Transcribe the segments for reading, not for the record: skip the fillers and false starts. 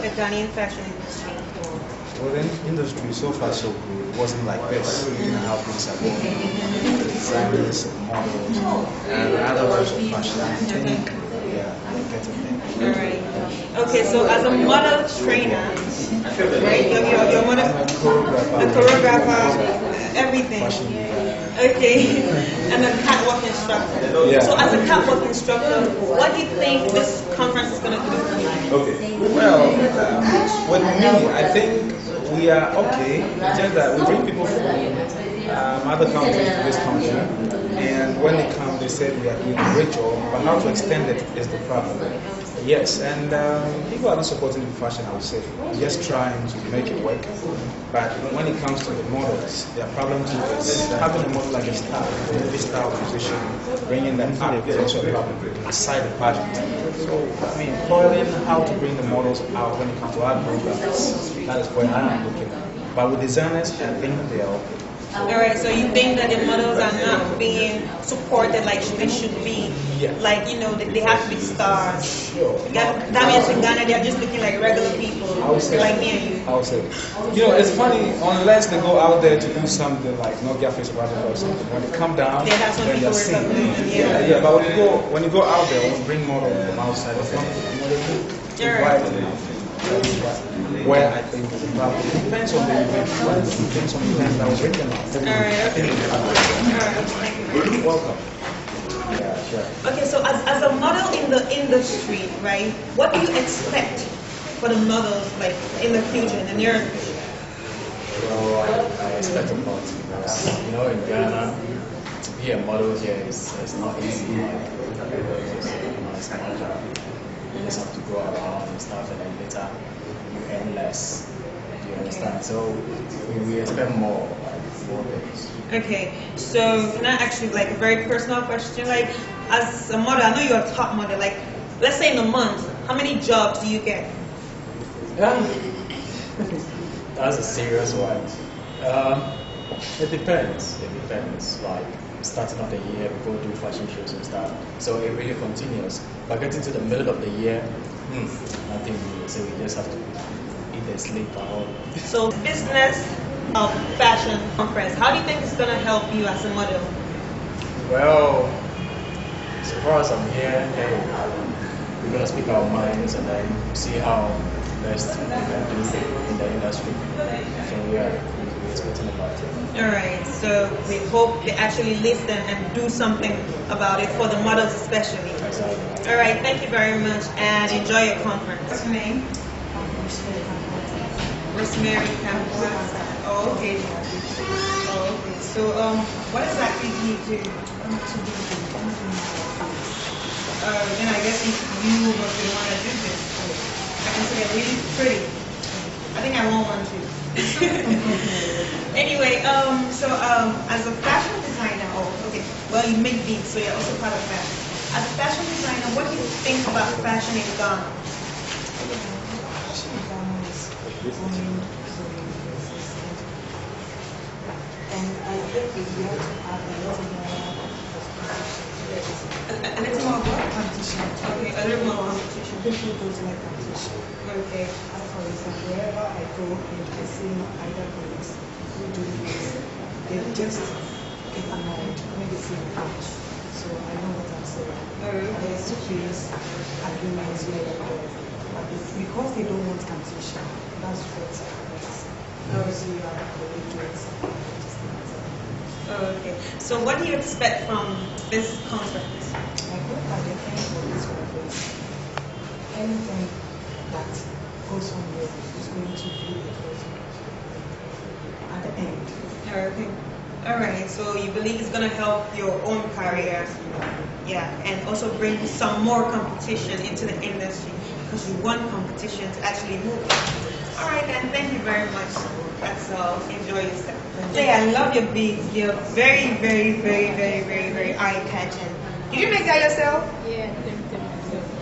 the Ghanaian fashion industry? Well, the industry so far so good. It wasn't like this. You know how things are going. Designers, models, and other types of fashion. I think, yeah, I get it there. Alright. Okay, so as a model trainer, right? You're model, I'm a choreographer. a choreographer, everything. Fashion designer. Okay, and a catwalk instructor. Yeah. So as a catwalk instructor, what do you think this conference is going to do for you? Okay. Well, with me, I think we are okay. It's just that we bring people from other countries to this country, and when they come, they say we are doing a great job, but how to extend it is the problem. Yes, and people are not supporting the fashion, I would say. Just trying to make it work. But when it comes to the models, their problem too is having a model like a star, a movie star position, bringing them up is also a problem, aside the pageant. So, I mean, foiling how to bring the models out when it comes to our programs, that is where I am looking at. But with designers, I think they are okay. Alright, so you think that the models are not being supported like they should be? Yeah. Like, you know, they have to be stars. Sure. That means in Ghana, they're just looking like regular people, I would say, like me and you. I would say. You know, it's funny, unless they go out there to do something like Nokia Face Project or something, when they come down, They have some then people they're who are seen. something, Yeah, but when you go out there, when you bring models from outside the country, you know, they look Alright. white enough. Where I think is the problem. It depends on the event. It depends on the event that was written on. Alright, okay. Alright, thank you. Welcome. Yeah, sure. Okay, so as a model in the industry, right, what do you expect for the models, like, in the future, in the near future? Well, I expect a lot because, you know, in Ghana, to be a model here is not easy. It's not a job. You just have to go around and stuff, and then later you earn less. Do you understand? So we expect more things. Okay, so can I ask you like a very personal question? Like, as a model, I know you're a top model. Like, let's say in a month, how many jobs do you get? Yeah, that's a serious one. It depends. It depends. Like starting of the year, we go do fashion shows and stuff. So it really continues. But getting to the middle of the year, nothing really. So we just have to eat and sleep at home. So business of fashion conference, how do you think it's gonna help you as a model? Well, so far as I'm here, hey, we're gonna speak our minds and then see how best we can do in the industry. So yeah, we're expecting about it. Alright, so we hope they actually listen and do something about it for the models especially. Exactly. Alright, thank you very much and enjoy your conference. What's your name? Rosemary Campbell. Oh, okay. Oh, okay. So, what exactly do you do? Then I guess you must be the one that did this. I can see they're really pretty. I think I want one too. Anyway, as a fashion designer, okay, well you make beats, so you're also part of fashion. As a fashion designer, what do you think about fashion in Ghana? Fashion in Ghana is growing slowly. And I think we have to have a lot more A little more what? competition. Okay, a little more competition. People don't like competition. Okay. As for example, wherever I go and I see either colleagues who do this, they just get annoyed when they see me finish. So I know what I'm saying. There's always arguments here and there. But because they don't want competition, that's what happens. Obviously, you have a colleague doing something. Okay. So what do you expect from this conference? I hope at the end of this conference, anything that goes on here is going to be a positive at the end. Okay. All right. So you believe it's going to help your own career, yeah, and also bring some more competition into the industry because you want competition to actually move. All right, then. Thank you very much. That's all. Enjoy yourself. Hey, I love your beads. They're very, very, very, very, very, very eye-catching. Did you make that yourself? Yeah,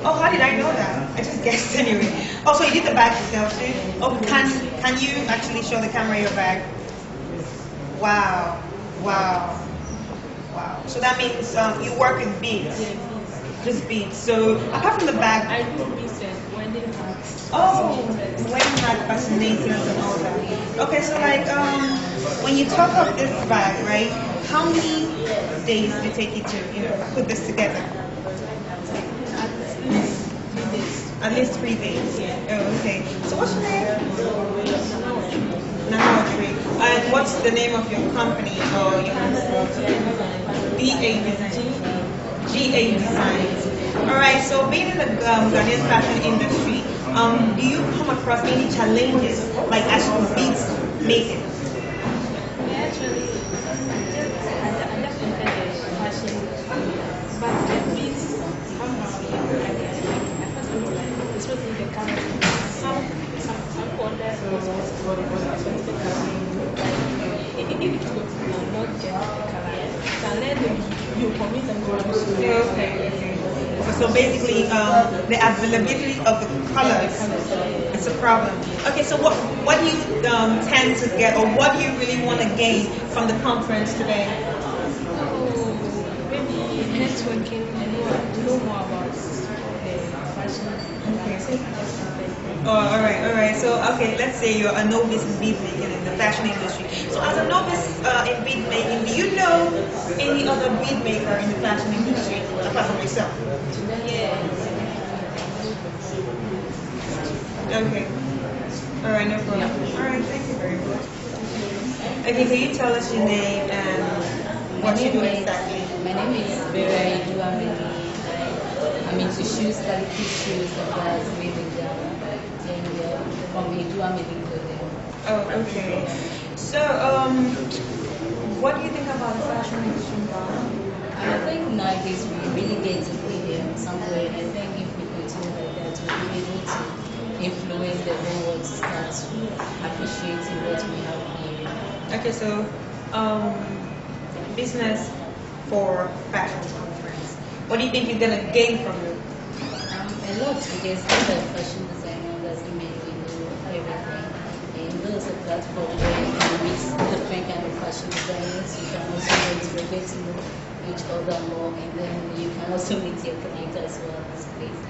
Oh, how did I know that? I just guessed anyway. Oh, so you did the bag yourself too? Oh, can you actually show the camera your bag? Wow, wow, wow. So that means you work with beads, just beads. So apart from the bag, I do research when wedding hats. Oh, wedding hat fascinators and all that. Okay, so like when you talk of this bag, right? How many days did it take you to, put this together? At least 3 days. Oh, okay. So what's your name? Nahodri. And what's the name of your company or your GA Designs? All right. So being in the Ghanaian fashion industry, do you come across any challenges like as you beads making? Actually, I just prefer the fashion, but the beats somehow, I personally like, especially the colors. Some order specific color. If you not get the color, can let you commit and go to Okay. So basically, the availability of the colors is a problem. Okay, so what do you tend to get, or what do you really want to gain from the conference today? Maybe networking and know more about fashion. Oh, all right. So, okay, let's say you're a novice in bead making in the fashion industry. So, as a novice in bead making, do you know any other bead maker in the fashion industry apart from yourself? Yeah. Okay. All right, no problem. All right, thank you very much. Okay, can you tell us your name and what you do exactly? My name is Vera Iduamini. I'm into shoes, quality shoes, and that's made in Ghana. And from Iduamini clothing. Oh, okay. So, what do you think about the fashion industry in Ghana? I think nowadays we really get to be there somewhere. I think if we continue like that, we'll be able to influence the whole world to start appreciating what we have here. Okay, so business for fashion conference. What do you think you're gonna gain from it? A lot, because as a fashion designer doesn't mainly know everything. And there's a platform where you can meet different kind of fashion designers. You can also get to know each other more, and then you can also meet your client as well at this place.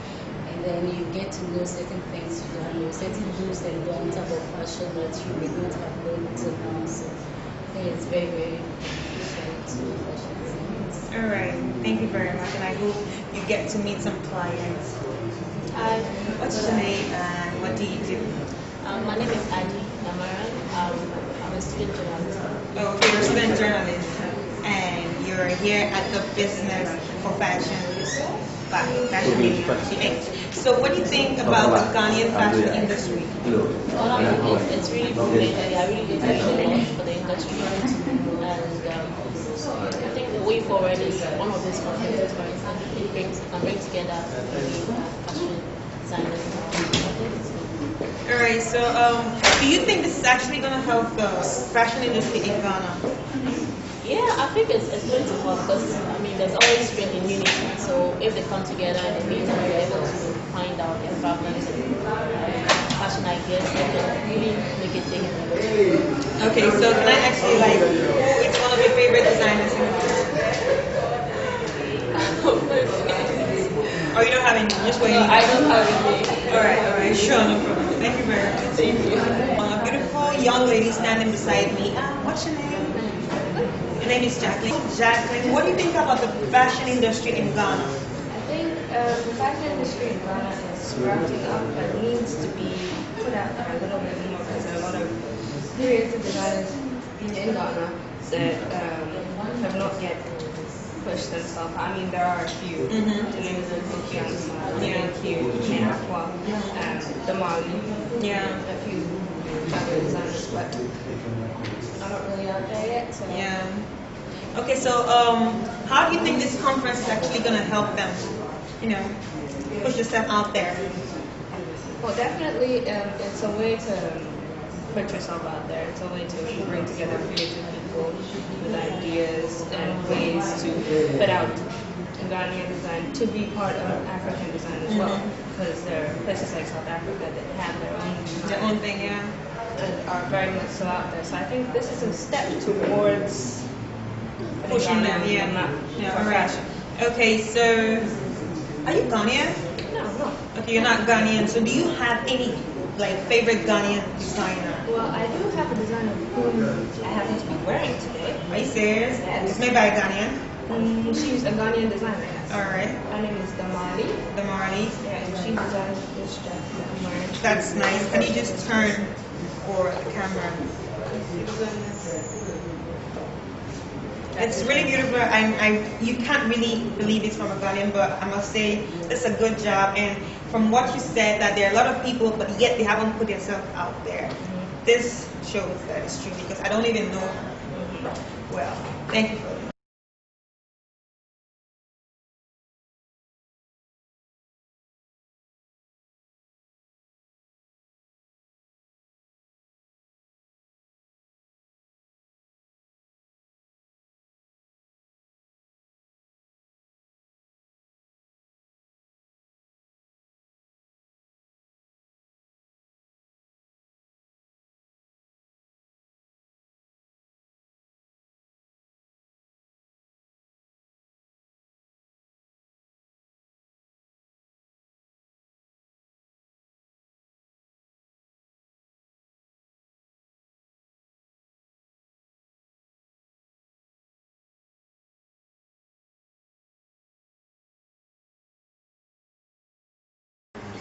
And then you get to know certain things you don't know, certain do's and don'ts about fashion that you may not have known until now. So I think it's very, very beneficial to fashion designers. All right, thank you very much, and I hope you get to meet some clients. What's your name and what do you do? My name is Adi Damaran. I'm a student journalist. Oh, okay, you're a student journalist, and you're here at the Business for Fashion Industry. So, what do you think about the Ghanaian fashion industry? It's really moving. They are really doing a lot for the industry, and I think the way forward is one of these conferences, for instance, can bring together fashion designers. All right, so do you think this is actually going to help the fashion industry in Ghana? Yeah, I think it's going to help because, I mean, there's always strength in unity. So if they come together and they meet and they're able to find out their problems and fashion ideas, they can really make it big in the industry. Okay, so can I ask you, like, who is one of your favorite designers in Ghana? Oh, you don't have any? Just waiting. I don't have any. All right, sure, no problem. Thank you very much. Thank you. A beautiful young lady standing beside me. What's your name? Your name is Jacqueline. Jacqueline, what do you think about the fashion industry in Ghana? I think the fashion industry in Ghana is ramping up and needs to be put out there a little bit more because there are a lot of creative designers in Ghana that have not yet pushed themselves. I mean, there are a few. The names of Q, Aqua, the Mali, a few other designers, but I'm not really out there yet. So. Yeah. Okay, so how do you think this conference is actually going to help them, push yourself out there? Well, definitely, it's a way to put yourself out there. It's a way to bring together creative people with ideas and ways to put out Ghanaian design, to be part of African design as well. Because there are places like South Africa that have their own thing, yeah. And are very much so out there. So I think this is a step towards pushing them, all right. Okay, so are you Ghanaian? No. Okay, you're not Ghanaian. So do you have any like favorite Ghanaian designer? Well, I do have a designer whom I happen to be wearing today. Are you serious? Yes. It's made by a Ghanaian. She's a Ghanaian designer, yes. All right. Her name is Damali. The Marley. Yeah, and she designed this jacket that I'm wearing. That's nice. Can you just turn for the camera? It's really beautiful. You can't really believe it's from a Ghanaian, but I must say it's a good job. And from what you said, that there are a lot of people, but yet they haven't put themselves out there. This shows that it's true because I don't even know her. Well, thank you for that.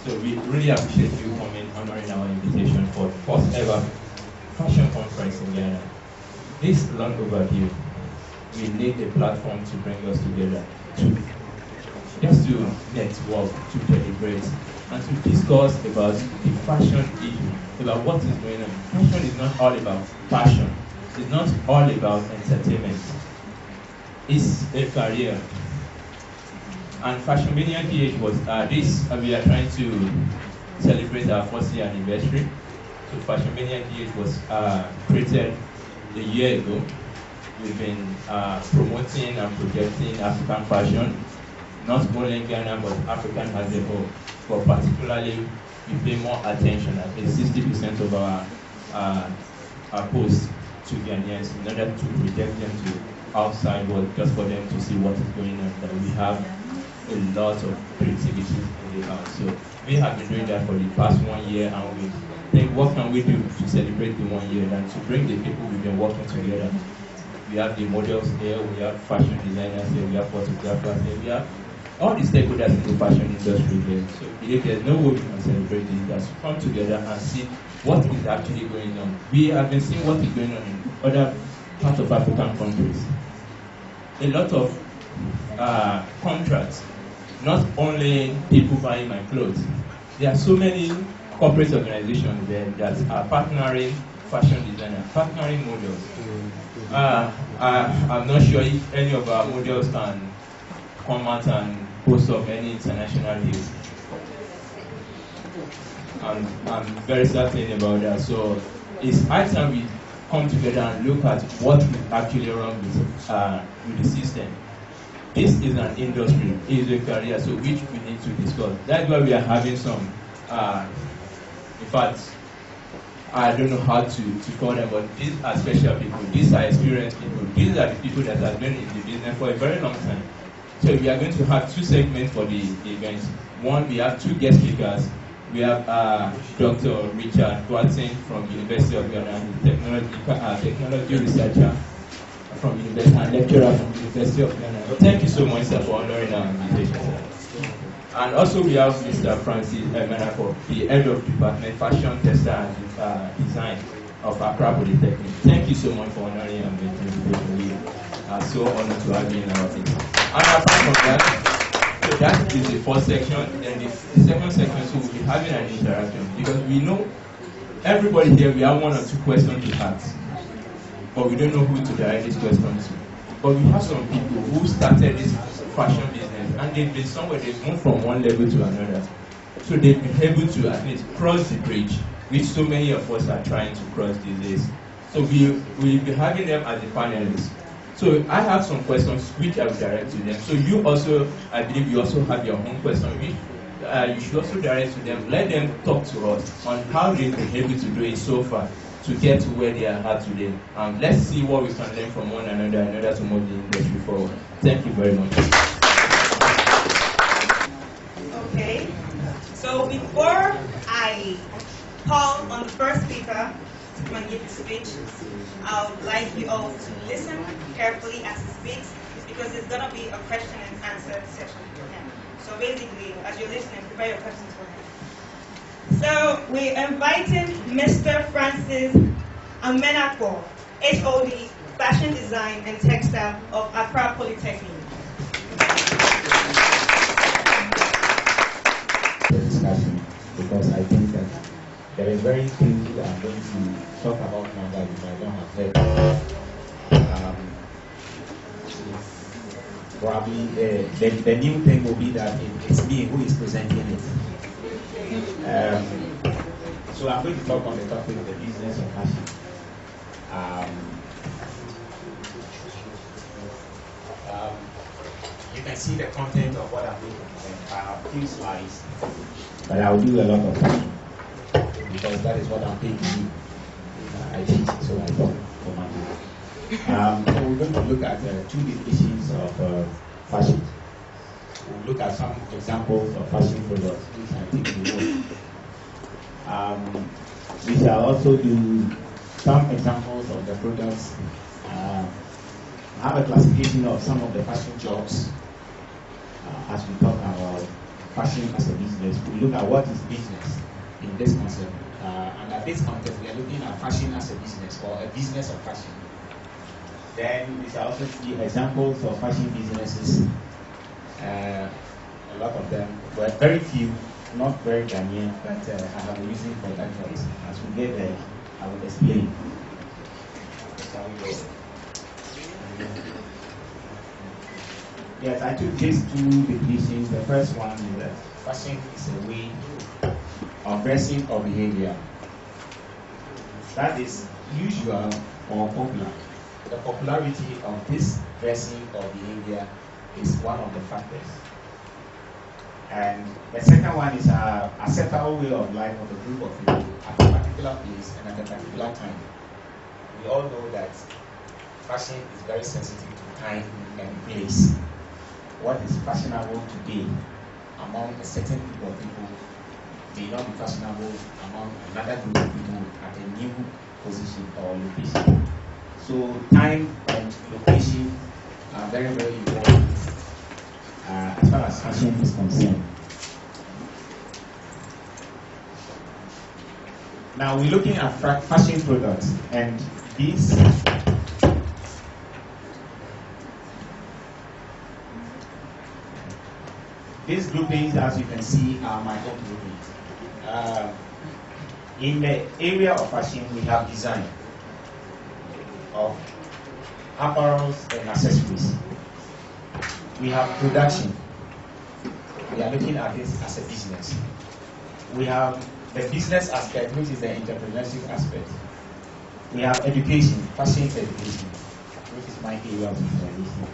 So we really appreciate you coming, honoring our invitation for the first ever fashion conference in Ghana. This long overdue. We need a platform to bring us together, just to network, to celebrate, and to discuss about the fashion issue, about what is going on. Fashion is not all about fashion. It's not all about entertainment. It's a career. And Fashion Mania PH was we are trying to celebrate our 40th anniversary. So Fashion Mania PH was created a year ago. We've been promoting and projecting African fashion, not only in Ghana but African as a whole. But particularly, we pay more attention, at least 60% of our posts to Ghanaians in order to project them to outside world, just for them to see what is going on. That we have a lot of creativity in the house. So we have been doing that for the past 1 year, and we think, what can we do to celebrate the 1 year and to bring the people we've been working together. We have the models here, we have fashion designers here, we have photographers here, we have all the stakeholders in the fashion industry here. So if there's no way we can celebrate this, let's come together and see what is actually going on. We have been seeing what is going on in other parts of African countries. A lot of contracts, not only people buying my clothes. There are so many corporate organizations there that are partnering fashion designers, partnering models. I'm not sure if any of our models can come out and post up any international deals. I'm very certain about that. So it's high time we come together and look at what is actually wrong with the system. This is an industry, it is a career, so which we need to discuss. That's why we are having some, in fact, I don't know how to call them, but these are special people, these are experienced people, these are the people that have been in the business for a very long time. So we are going to have 2 segments for the event. One, we have 2 guest speakers. We have Dr. Richard Watson from University of Ghana, technology researcher from University and lecturer from University of Ghana. Thank you so much, sir, for honoring our invitation, sir. And also we have Mr. Francis Menako, the head of department fashion tester and design of Accra Polytechnic. Thank you so much for honoring our invitation. We are so honored to have you in our meeting. And apart from that, so that is the first section. Then the second section, so we'll be having an interaction because we know everybody here, we have 1 or 2 questions to ask, but we don't know who to direct this question to. But we have some people who started this fashion business and they've been somewhere, they've moved from one level to another. So they've been able to at least cross the bridge, which so many of us are trying to cross these days. So we'll be having them as the panelists. So I have some questions which I will direct to them. So you also, I believe you also have your own question which you should also direct to them. Let them talk to us on how they've been able to do it so far to get to where they are at today. Let's see what we can learn from one another in order to move the industry forward. Thank you very much. Okay. So speech. I would like you all to listen carefully as he speaks, because it's going to be a question and answer session for him. So basically, as you're listening, prepare your questions for him. So we're inviting Mr. Francis Amenakwo, HOD, Fashion Design and Textile of Accra Polytechnic. Discussion, because I think that there is very few I'm going to talk about now that I don't have heard. Probably the new thing will be that it's me who is presenting it. So I'm going to talk on the topic of the business of fashion. You can see the content of what I'm doing. I have few slides, but I'll do a lot of fashion because that is what I'm paid to do. I teach, so I talk for money. So we're going to look at two definitions of fashion. We'll look at some examples of fashion products which I think will work. We shall also do some examples of the products. Have a classification of some of the fashion jobs as we talk about fashion as a business. We look at what is business in this concept. And at this context, we are looking at fashion as a business or a business of fashion. Then we shall also see examples of fashion businesses. A lot of them, but very few, not very Ghanaian, but I have a reason for that choice. As we get there, I will explain. Shall we go? Yes, I took these two definitions. The first one is that fashion is a way of dressing or behavior that is usual or popular. The popularity of this dressing or behavior is one of the factors. And the second one is a acceptable way of life of a group of people at a particular place and at a particular time. We all know that fashion is very sensitive to time and place. What is fashionable today among a certain group of people may not be fashionable among another group of people at a new position or location. So time and location are very, very important as far as fashion is concerned. Now we're looking at fashion products, and these groupings, as you can see, are my own groupings. In the area of fashion, we have design of apparels and accessories. We have production. We are looking at this as a business. We have the business aspect, which is the entrepreneurship aspect. We have education, fashion education, which is my area of specialization.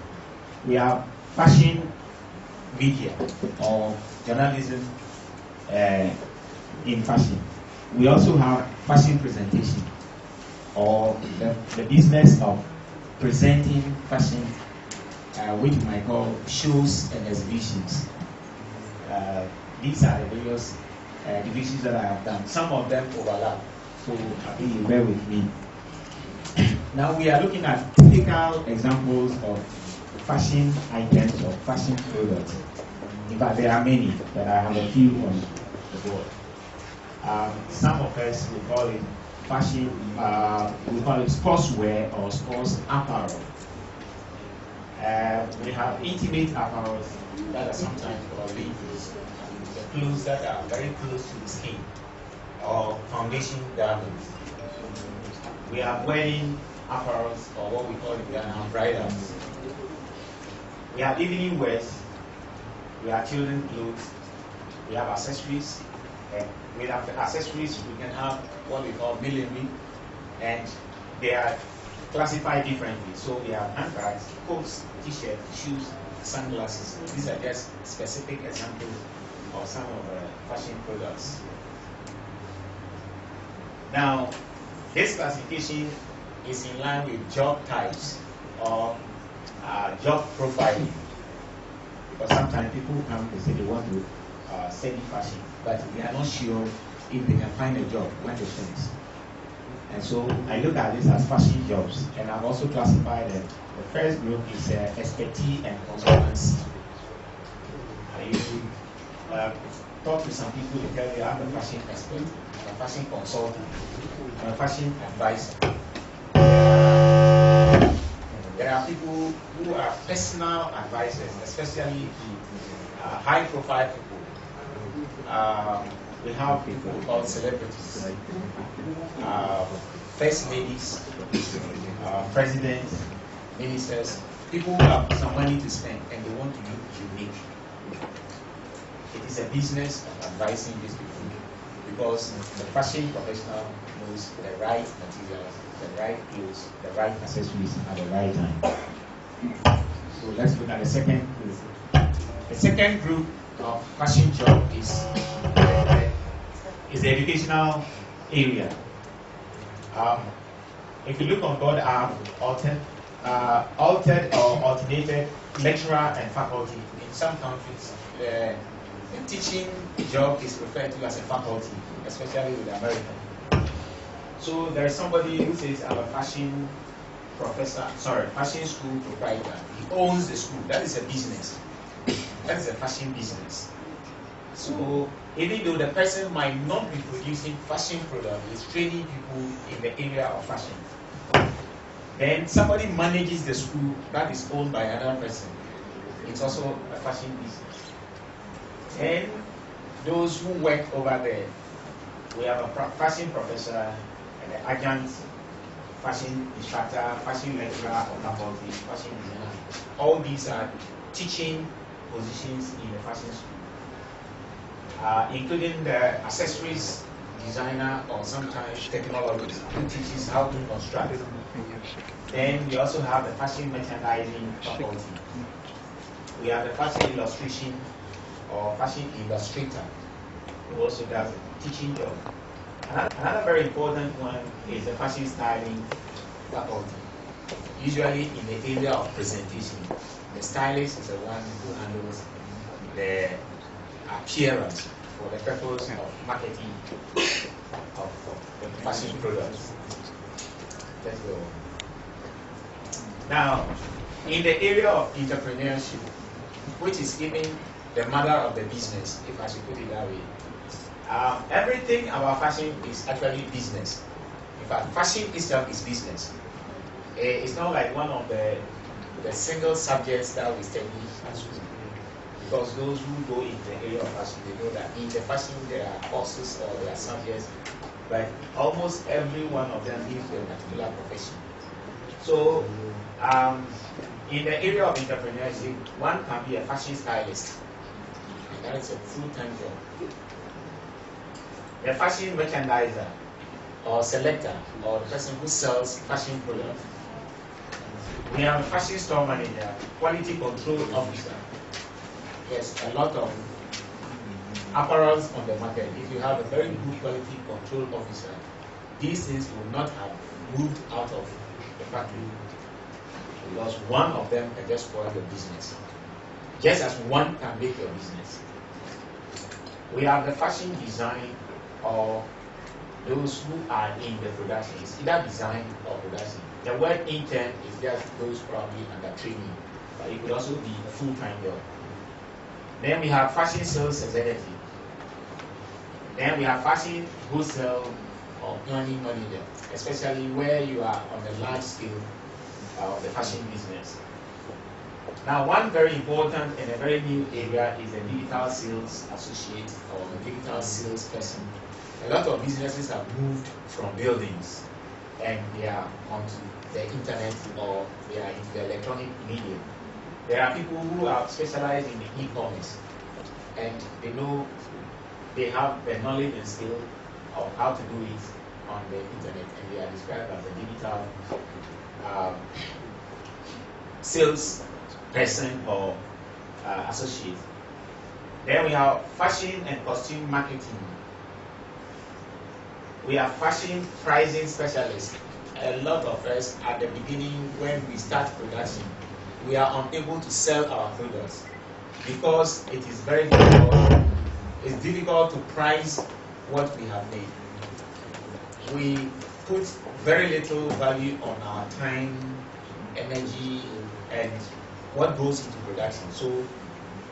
We have fashion media or journalism in fashion. We also have fashion presentation or the business of presenting fashion, which we might call shows and exhibitions. These are the various divisions that I have done. Some of them overlap, so I think you bear with me. Now we are looking at typical examples of fashion items or fashion products. In fact, there are many, but I have a few on the board. Some of us will call it fashion, we call it sportswear or sports apparel. We have intimate apparel that are sometimes called labels, the clothes that are very close to the skin, or foundation garments. We have wedding apparel, or what we call in Ghana, bridals. We have evening wears. We have children's clothes. We have accessories. And with accessories, we can have what we call millinery, and they are classified differently. So we have handbags, coats, t-shirts, shoes, sunglasses. These are just specific examples of some of the fashion products. Now, this classification is in line with job types or job profiling. Because sometimes people come and say they want to study fashion, but they are not sure if they can find a job when they finish. And so I look at this as fashion jobs, and I've also classified it. The first group is expertise and consultancy. You talk to some people, they tell you I'm a fashion expert, I'm a fashion consultant, I'm a fashion advisor. There are people who are personal advisors, especially high-profile people. We have people called celebrities, first ladies, presidents, ministers, people who have some money to spend and they want to look unique. It is a business of advising these people because the fashion professional knows the right materials, the right clothes, the right accessories at the right time. So let's look at the second group. The second group of fashion job is the educational area. If you look on board our altered or alternated lecturer and faculty, in some countries, the teaching job is referred to as a faculty, especially with America. So there is somebody who says, I'm a fashion fashion school proprietor. He owns the school. That is a business. That is a fashion business. So even though the person might not be producing fashion products, he's training people in the area of fashion. Then somebody manages the school that is owned by another person. It's also a fashion business. And those who work over there, we have a fashion professor and an adjunct fashion instructor, fashion lecturer or faculty, fashion designer. All these are teaching positions in the fashion school, including the accessories designer or sometimes technologist who teaches how to construct. Then we also have the fashion merchandising faculty. We have the fashion illustration or fashion illustrator who also does a teaching job. Another very important one is the fashion styling faculty, usually in the area of presentation. The stylist is the one who handles the appearance for the purpose of marketing of the fashion products. Let's go. Now, in the area of entrepreneurship, which is even the mother of the business, if I should put it that way, everything about fashion is actually business. In fact, fashion itself is business. It's not like one of the single subjects that we study at school. Because those who go into the area of fashion, they know that in the fashion there are courses or there are subjects, but almost every one of them leads to a particular profession. So, in the area of entrepreneurship, one can be a fashion stylist, and that is a full-time job. A fashion merchandiser, or selector, or the person who sells fashion products. We have a fashion store manager, quality control officer. Yes, a lot of apparels on the market. If you have a very good quality control officer, these things will not have moved out of the factory because one of them can just spoil your business, just as one can make your business. We have the fashion design, or those who are in the production. It's either design or production. The word intern is just those probably under training, but it could also be a full-time job. Then we have fashion sales executive. Then we have fashion wholesale or planning manager, especially where you are on the large scale of the fashion business. Now, one very important and a very new area is the digital sales associate or the digital sales person. A lot of businesses have moved from buildings and they are onto the internet or they are into the electronic media. There are people who are specialized in the e-commerce and they know they have the knowledge and skill of how to do it on the internet, and they are described as a digital sales person or associate. Then we have fashion and costume marketing. We are fashion pricing specialists. A lot of us at the beginning when we start production, we are unable to sell our products because it is very difficult. It's difficult to price what we have made. We put very little value on our time, energy, and what goes into production. So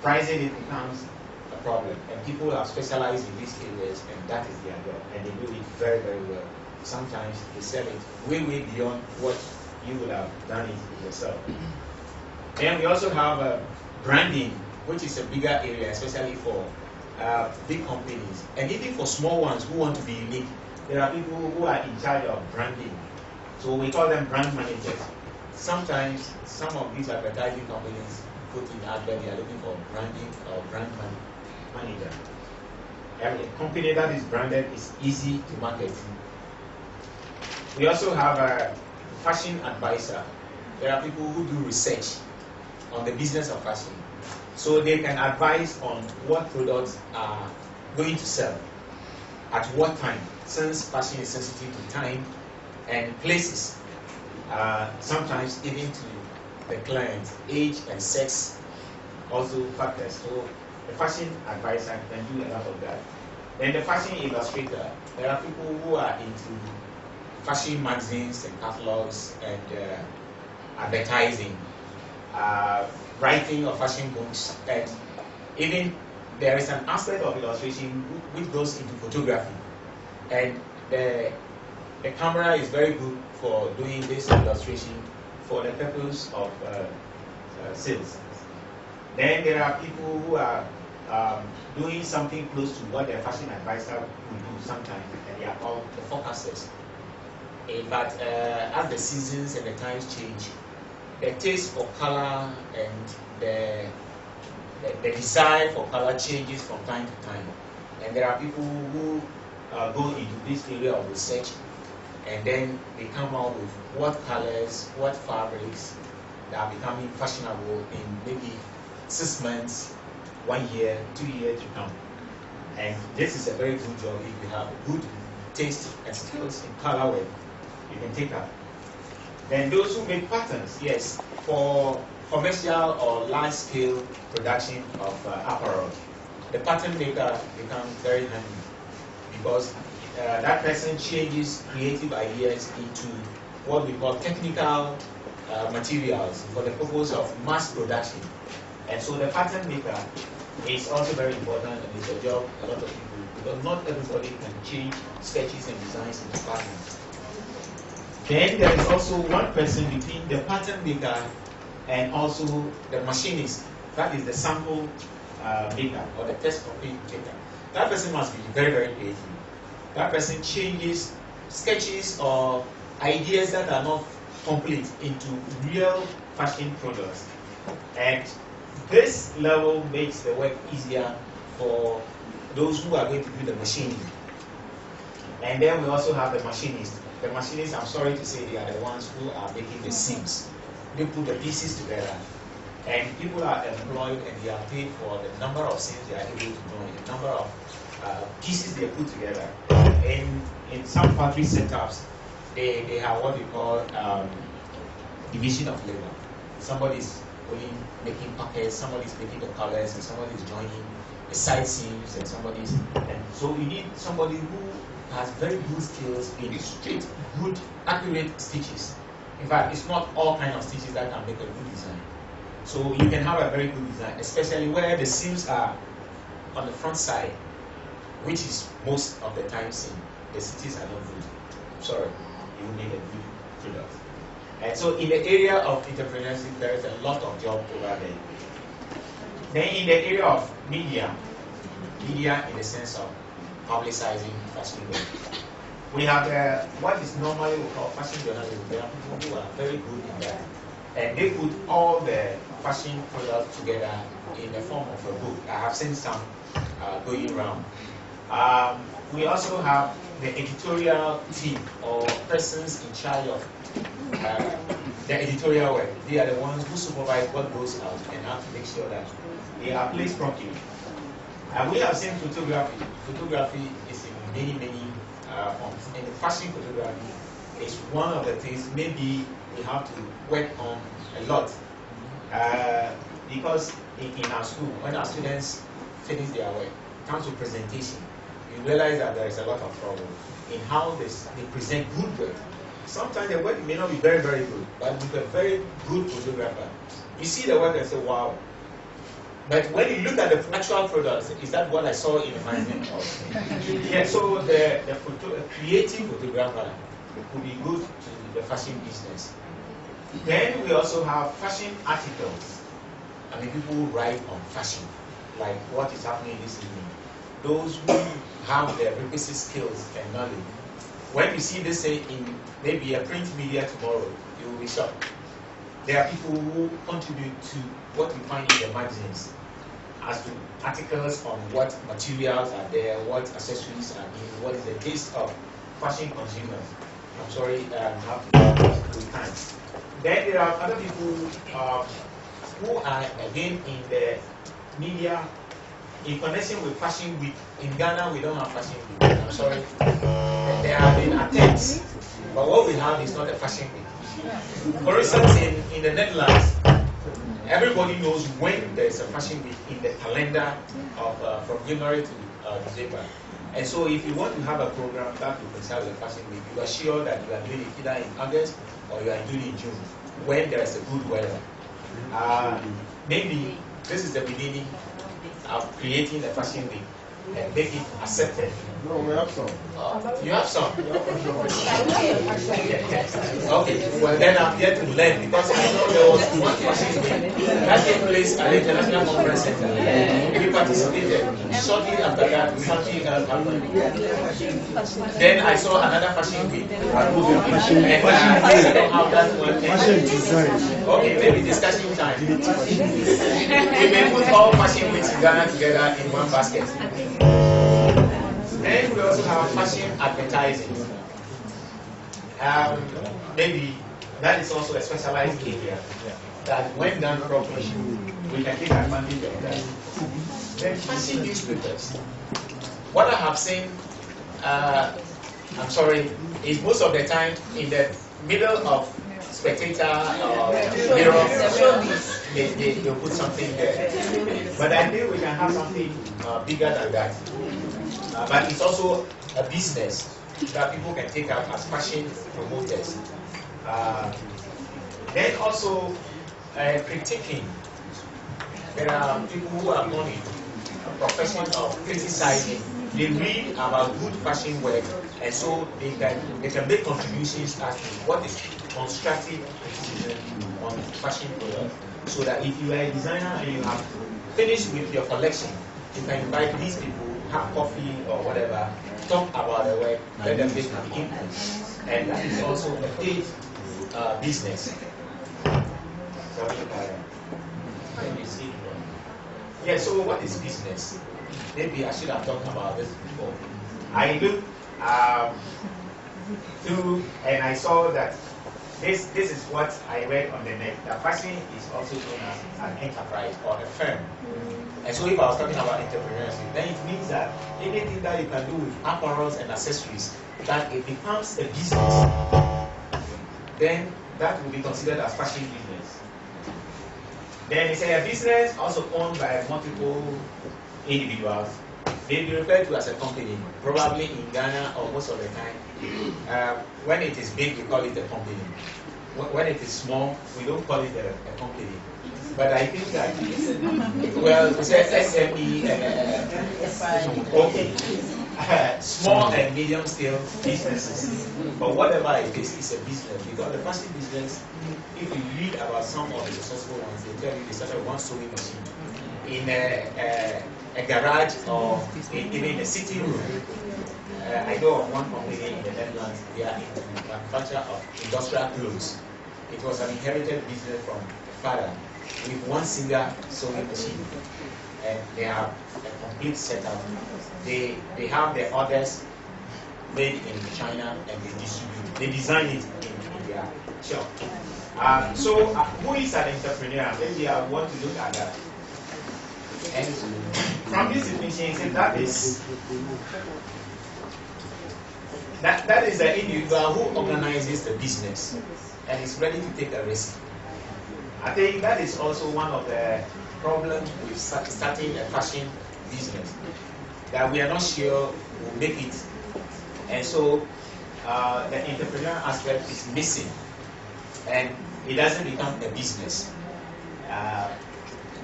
pricing it becomes a problem. And people are specialized in these areas, and that is their job. And they do it very, very well. Sometimes they sell it way, way beyond what you would have done it yourself. Then we also have branding, which is a bigger area, especially for big companies. And even for small ones who want to be unique, there are people who are in charge of branding. So we call them brand managers. Sometimes some of these advertising companies put in advert, they are looking for branding or brand manager. Every company that is branded is easy to market. We also have a fashion advisor. There are people who do research on the business of fashion. So they can advise on what products are going to sell, at what time, since fashion is sensitive to time and places, sometimes even to the client, age and sex, also factors. So the fashion advisor can do a lot of that. Then the fashion illustrator, there are people who are into fashion magazines and catalogs and advertising, writing of fashion books, and even there is an aspect of illustration which goes into photography. And the camera is very good for doing this illustration for the purpose of sales. Then there are people who are doing something close to what their fashion advisor would do sometimes, and they are called the forecasters. But as the seasons and the times change, the taste for color and the desire for color changes from time to time. And there are people who go into this area of research, and then they come out with what colors, what fabrics that are becoming fashionable in maybe 6 months, 1 year, 2 years to come. And this is a very good job if you have good taste and skills in color work. You can take up. Then those who make patterns, yes, for commercial or large-scale production of apparel, the pattern maker becomes very handy because that person changes creative ideas into what we call technical materials for the purpose of mass production. And so the pattern maker is also very important, and it's a job a lot of people, because not everybody can change sketches and designs into patterns. Then there is also one person between the pattern maker and also the machinist. That is the sample maker or the test copy maker. That person must be very, very creative. That person changes sketches or ideas that are not complete into real fashion products. And this level makes the work easier for those who are going to do the machining. And then we also have the machinists. The machinists, I'm sorry to say, they are the ones who are making the seams. They put the pieces together. And people are employed and they are paid for the number of seams they are able to join, the number of pieces they put together. In some factory setups, they have what we call division of labor. Somebody is only making pockets, somebody is making the colors, and somebody is joining the side seams, and so you need somebody who has very good skills in straight, good, accurate stitches. In fact, it's not all kinds of stitches that can make a good design. So you can have a very good design, especially where the seams are on the front side, which is most of the time seen. The stitches are not good. Sorry, you will make a good product. And so in the area of entrepreneurship, there is a lot of job over there. Then in the area of media in the sense of publicizing fashion work, we have what is normally we call fashion journalism. There are people who are very good in that. And they put all the fashion products together in the form of a book. I have seen some going around. We also have the editorial team or persons in charge of the editorial work. They are the ones who supervise what goes out and have to make sure that they are placed properly. And we have seen photography. Photography is in many, many forms. And the fashion photography is one of the things maybe we have to work on a lot. Because in our school, when our students finish their work, it comes to presentation. You you realize that there is a lot of trouble in how they present good work. Sometimes the work may not be very, very good, but with a very good photographer, you see the work and say, wow. But when you look at the actual products, is that what I saw in the magazine? Yeah, so the creative photographer could be good to the fashion business. Then we also have fashion articles. I mean, people who write on fashion, like what is happening this evening. Those who have the requisite skills and knowledge. When you see this in maybe a print media tomorrow, you will be shocked. There are people who contribute to what you find in the magazines, as to articles on what materials are there, what accessories are in, what is the taste of fashion consumers. I'm sorry, I have to do time. Then there are other people who are again in the media in connection with Fashion Week. In Ghana, we don't have Fashion Week. I'm sorry. There have been attempts, but what we have is not a Fashion Week. For instance, in the Netherlands, everybody knows when there's a Fashion Week in the calendar of from January to December. And so if you want to have a program that will coincide with the Fashion Week, you are sure that you are doing it either in August or you are doing it in June, when there is a good weather. Maybe this is the beginning of creating a Fashion Week and make it accepted. No, we have some. You have some? Okay, well then I'm here to learn, because I know there was one Fashion Week that took place at the International Conference Center. We participated. Shortly after that, something else happened. Then I saw another Fashion Week. And I don't have that one. Okay, maybe discussion time. We may put all Fashion Weeks in Ghana together in one basket. And we also have fashion advertising. Maybe that is also a specialized area that when done properly, we can take advantage of that. Then fashion newspapers. What I have seen, I'm sorry, is most of the time in the middle of Spectator or Mirror, they'll put something there. But I think we can have something bigger than that. But it's also a business that people can take up as fashion promoters. Then also critiquing. There are people who are known in a profession of criticizing. They read about good fashion work, and so they can make contributions as to what is constructive criticism on fashion products. So that if you are a designer and you have finished with your collection, you can invite these people, have coffee or whatever, talk about the work, let them make an input. And that is also a paid business. Yeah, so what is business? Maybe I should have talked about this before. I looked through and I saw that this is what I read on the net, that fashion is also known as an enterprise or a firm. And so if I was talking about entrepreneurship, then it means that anything that you can do with apparels and accessories, that it becomes a business, then that will be considered as fashion business. Then it's a business also owned by multiple individuals. They be referred to as a company, probably in Ghana or most of the time. When it is big, we call it a company. When it is small, we don't call it a company. But I think that, well, it's a SME, okay, small and medium scale businesses. But whatever it is, it's a business. Because the fashion business, if you read about some of the successful ones, they tell you they started one sewing machine in a garage or even in a sitting room. I know of one company in the Netherlands, they are in the manufacture of industrial clothes. It was an inherited business from the father with one single sewing machine. And they have a complete setup. They have their orders made in China and they distribute. They design it in their shop. So who is an entrepreneur? Maybe I want to look at that. And from this definition, that is the individual who organizes the business and is ready to take a risk. I think that is also one of the problems with starting a fashion business. that we are not sure will make it. And so the entrepreneurial aspect is missing, and it doesn't become a business.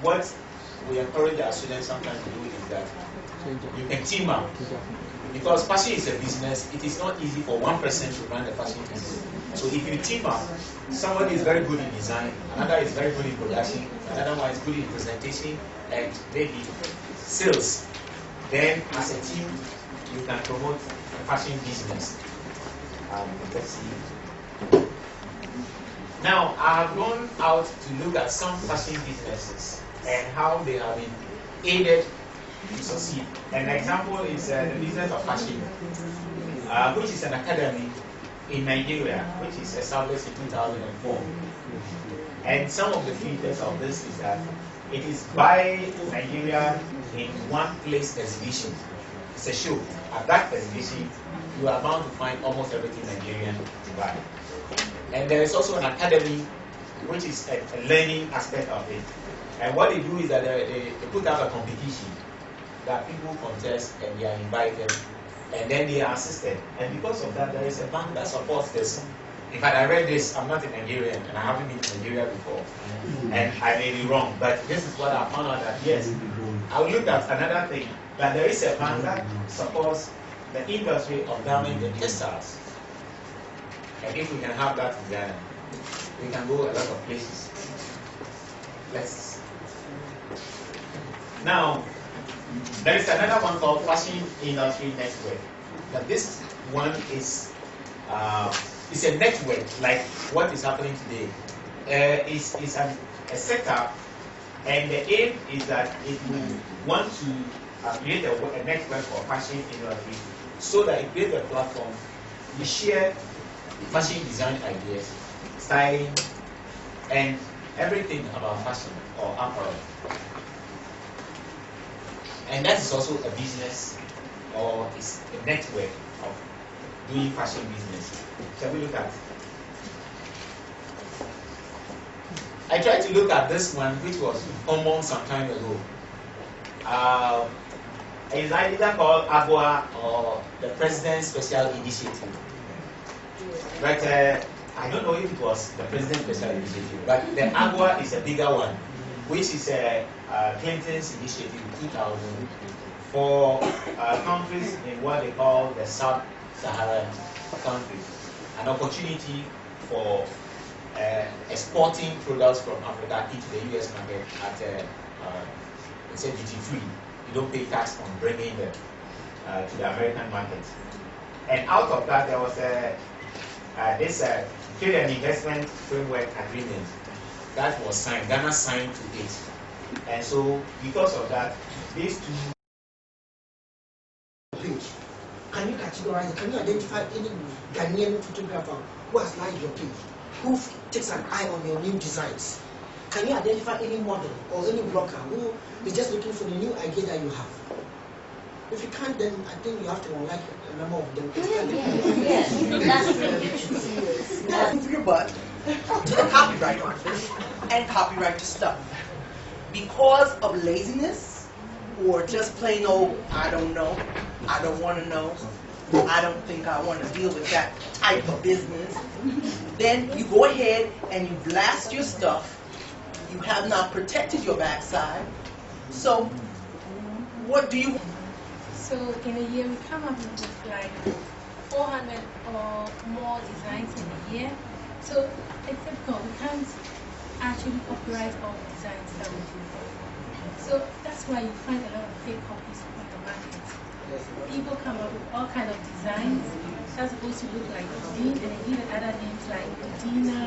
What we encourage our students sometimes to do is that you can team up. Because fashion is a business, it is not easy for one person to run the fashion business. So if you team up, somebody is very good in design, another is very good in production, another one is good in presentation, and maybe sales. Then as a team, you can promote the fashion business. Let's see. Now, I've gone out to look at some fashion businesses and how they have been aided to succeed. An example is the business of fashion, which is an academy in Nigeria, which is established in 2004. And some of the features of this is that it is by Nigeria in one place exhibition. It's a show. At that exhibition, you are bound to find almost everything Nigerian to buy. And there is also an academy, which is a learning aspect of it. And what they do is that they put out a competition that people contest and they are invited, and then they are assisted. And because of that, there is a bank that supports this. In fact, I read this, I'm not a Nigerian, and I haven't been to Nigeria before, and I may be wrong, but this is what I found out that, yes, I will look at another thing, that there is a bank that supports the industry of garment and textiles. And if we can have that in Ghana, we can go a lot of places. Let's. Now, there is another one called Fashion Industry Network. Now, this one is it's a network like what is happening today. It's a setup, and the aim is that it will want to create a network for fashion industry, so that it creates a platform. We share fashion design ideas, styling, and everything about fashion or apparel. And that is also a business, or it's a network of doing fashion business. Shall we look at? I tried to look at this one, which was common some time ago. It's either called AGUA or the President's Special Initiative. But I don't know if it was the President's Special Initiative, but the AGUA is a bigger one, which is Clinton's initiative in 2000 for countries in what they call the Sub-Saharan countries. An opportunity for exporting products from Africa into the US market at it's a duty-free. You don't pay tax on bringing them to the American market. And out of that, there was this Trade and Investment Framework Agreement that was signed. Ghana signed to it. And so, because of that, these two. Page. Can you categorize, can you identify any Ghanaian photographer who has liked your page, who takes an eye on your new designs? Can you identify any model or any blogger who is just looking for the new idea that you have? If you can't, then I think you have to unlike a number of them. Move your butt to the copyright office and copyright your stuff. Because of laziness or just plain old, I don't know, I don't want to know, I don't think I want to deal with that type of business, then you go ahead and you blast your stuff. You have not protected your backside. So what do you? So in a year we come up with like 400 or more designs in a year. So it's difficult. We can't actually copyright all the designs that we do. So that's why you find a lot of fake copies on the market. People come up with all kinds of designs that's supposed to look like Dean, and they give it other names like Dina.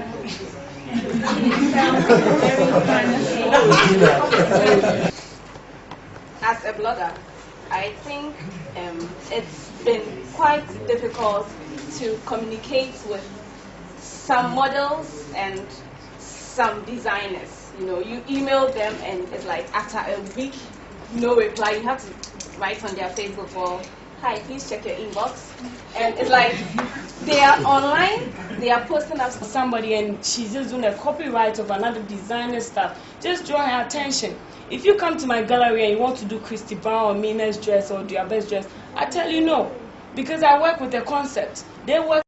And the Dean itself is very funny. As a blogger, I think it's been quite difficult to communicate with some models and some designers. You know, you email them and it's like after a week, no reply. You have to write on their Facebook wall, "Hi, please check your inbox." And it's like they are online, they are posting up somebody and she's just doing a copyright of another designer stuff. Just draw her attention. If you come to my gallery and you want to do Christy Brown or Mina's dress or Diabe's dress, I tell you no. Because I work with a concept. They work